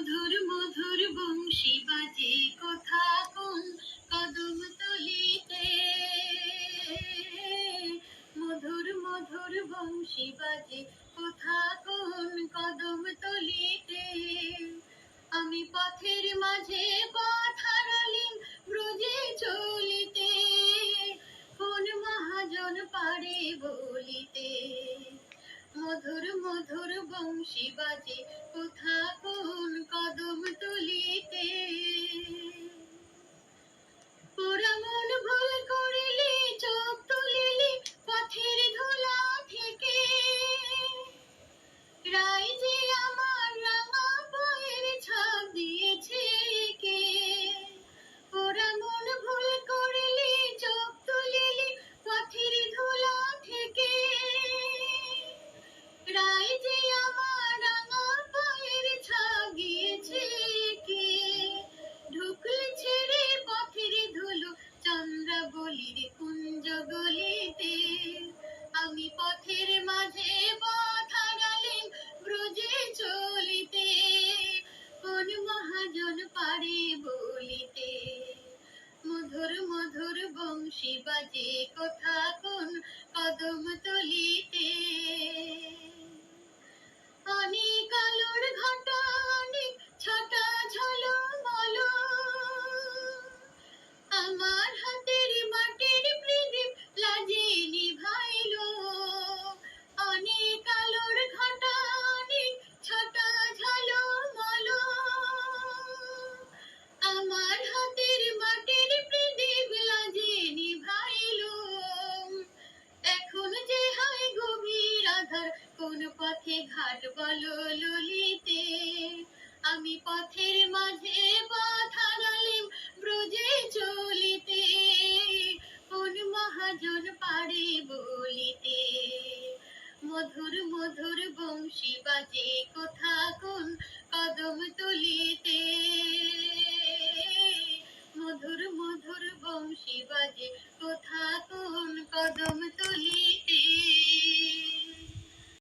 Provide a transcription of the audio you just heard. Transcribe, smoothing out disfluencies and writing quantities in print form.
মধুর মধুর বংশী বাজে কোথা কোন কদম তলিতে। মধুর মধুর বংশী বাজে কোথা কোন কদম তলিতে। আমি পথের মাঝে পথ হারালিম ব্রজে চলিতে, কোন মহাজন পারে বলিতে। মধুর মধুর বংশী বাজে কোথা কোন কদম তলিতে। ওরা মন ভুল করিলে চোখ তুলিলে পথের ধুলা থেকে। রাই যে আমার রাঙা পায়ের ছাপ দিয়েছে কে। ওরা মন ভুল করিলে চোখ তুলিলে পথের ধুলা থেকে। রাই যে আমার রাঙা পায়ের ছাপ গিয়েছে কে। ঢুকলে ছেড়ে পথের ধুলো চন্দ্রাবলীর কুঞ্জ গলিতে। আমি পথের মাঝে পথ হারালেম ব্রজে চলিতে, কোন মহাজন পারে বলিতে। মধুর মধুর বংশী বাজে কোথা কোন কদম তলিতে। অনেক আলোর ঘটা অনেক ছটা ঝলমল, আমার হাতের মাটির প্রদীপ লাজে নিভাইল। অনেক আলোর ঘটা অনেক ছটা ঝলমল, আমার হাতের মাটির প্রদীপ লাজে নিভাইল। এখন যে হয় গভীর আধার কোন পথে ঘাট বলো ললিতে। আমি পথের মাঝে পথ হারালেম ব্রজে চলিতে, কোন মহাজন পারে বলিতে। মধুর মধুর বংশী বাজে কোথা কোন কদম তলিতে। মধুর মধুর বংশী বাজে কোথা কোন